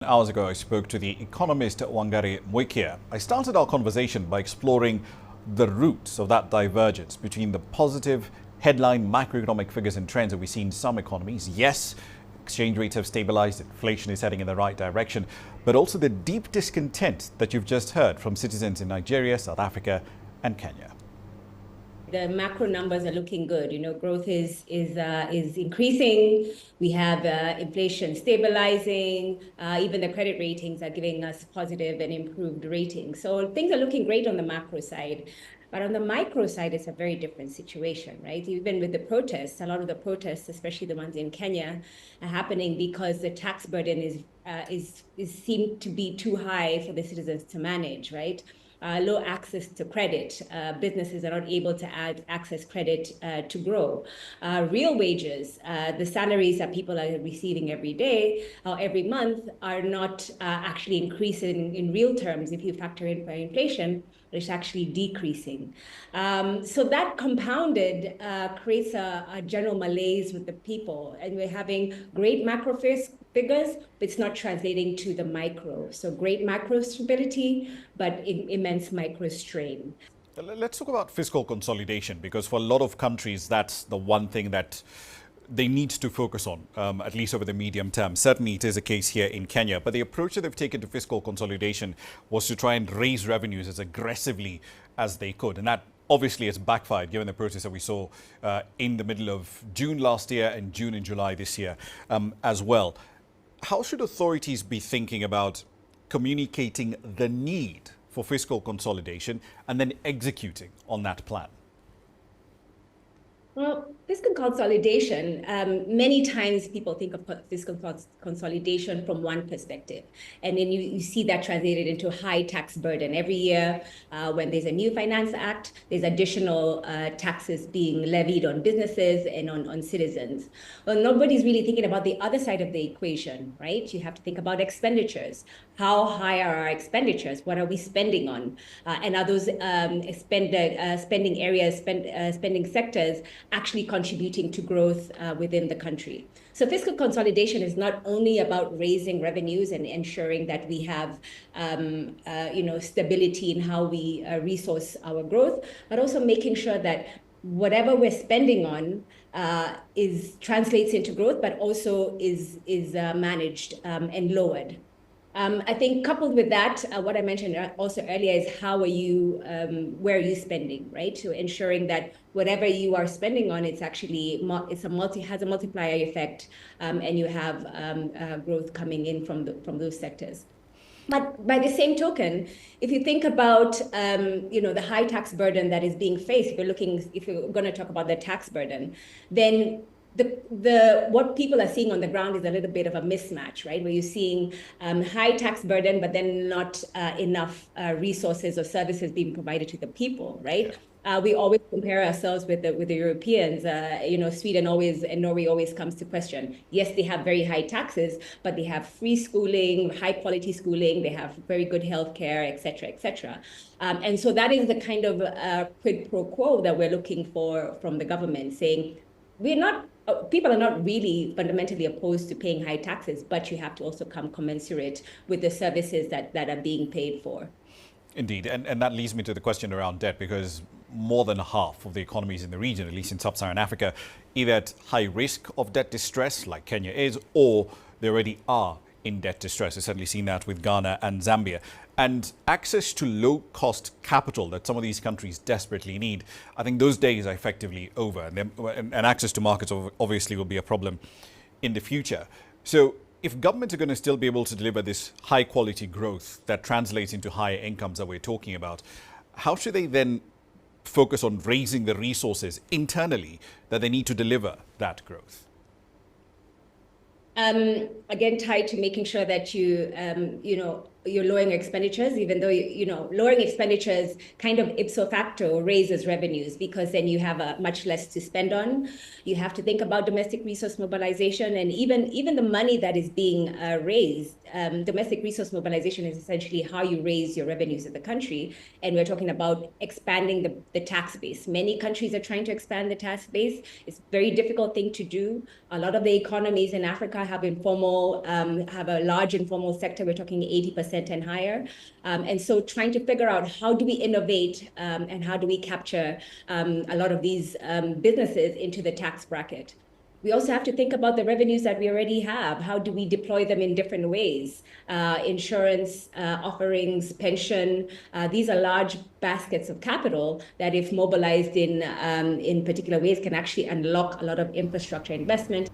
Hours ago, I spoke to the economist Wangari Muikia. I started our conversation by exploring the roots of that divergence between the positive headline macroeconomic figures and trends that we see in some economies. Yes, exchange rates have stabilized, inflation is heading in the right direction, but also the deep discontent that you've just heard from citizens in Nigeria, South Africa, and Kenya. The macro numbers are looking good. Growth is increasing. We have inflation stabilizing. Even the credit ratings are giving us positive and improved ratings. So things are looking great on the macro side. But on the micro side, it's a very different situation, right? Even with the protests, a lot of the protests, especially the ones in Kenya, are happening because the tax burden is seemed to be too high for the citizens to manage, right? Low access to credit. Businesses are not able to access credit to grow. Real wages, the salaries that people are receiving every day or every month are not actually increasing in real terms. If you factor in for inflation, it's actually decreasing. So that compounded creates a general malaise with the people. And we're having great macro figures, but it's not translating to the micro. So great macro stability, but immense micro strain. Let's talk about fiscal consolidation, because for a lot of countries, that's the one thing that they need to focus on, at least over the medium term. Certainly, it is a case here in Kenya. But the approach that they've taken to fiscal consolidation was to try and raise revenues as aggressively as they could. And that obviously has backfired, given the process that we saw in the middle of June last year and June and July this year as well. How should authorities be thinking about communicating the need for fiscal consolidation and then executing on that plan? Well, fiscal consolidation, many times people think of fiscal consolidation from one perspective. And then you see that translated into high tax burden. Every year, when there's a new Finance Act, there's additional taxes being levied on businesses and on citizens. Well, nobody's really thinking about the other side of the equation, right? You have to think about expenditures. How high are our expenditures? What are we spending on? And are those spending areas, spending sectors actually contributing to growth within the country? So fiscal consolidation is not only about raising revenues and ensuring that we have stability in how we resource our growth, but also making sure that whatever we're spending on translates into growth, but also is managed and lowered. I think coupled with that, what I mentioned also earlier is where are you spending, right? So ensuring that whatever you are spending on, has a multiplier effect, and you have growth coming in from those sectors. But by the same token, if you think about the high tax burden that is being faced, if you're going to talk about the tax burden, then what people are seeing on the ground is a little bit of a mismatch, right? Where you're seeing high tax burden, but then not enough resources or services being provided to the people, right? We always compare ourselves with the Europeans. Sweden and Norway always comes to question. Yes, they have very high taxes, but they have free schooling, high quality schooling. They have very good healthcare, et cetera, et cetera. And so that is the kind of quid pro quo that we're looking for from the government, saying people are not really fundamentally opposed to paying high taxes, but you have to also come commensurate with the services that are being paid for. Indeed. And that leads me to the question around debt, because more than half of the economies in the region, at least in sub-Saharan Africa, either at high risk of debt distress, like Kenya is, or they already are in debt distress. We've certainly seen that with Ghana and Zambia. And access to low-cost capital that some of these countries desperately need, I think those days are effectively over. And access to markets obviously will be a problem in the future. So if governments are going to still be able to deliver this high-quality growth that translates into higher incomes that we're talking about, how should they then focus on raising the resources internally that they need to deliver that growth? Again, tied to making sure that you you're lowering expenditures, even though, lowering expenditures kind of ipso facto raises revenues, because then you have much less to spend on. You have to think about domestic resource mobilization, and even the money that is being raised. Domestic resource mobilization is essentially how you raise your revenues in the country. And we're talking about expanding the tax base. Many countries are trying to expand the tax base. It's a very difficult thing to do. A lot of the economies in Africa have a large informal sector. We're talking 80% and higher. And so trying to figure out how do we innovate and how do we capture a lot of these businesses into the tax bracket. We also have to think about the revenues that we already have. How do we deploy them in different ways? Insurance offerings, pension. These are large baskets of capital that, if mobilized in particular ways, can actually unlock a lot of infrastructure investment.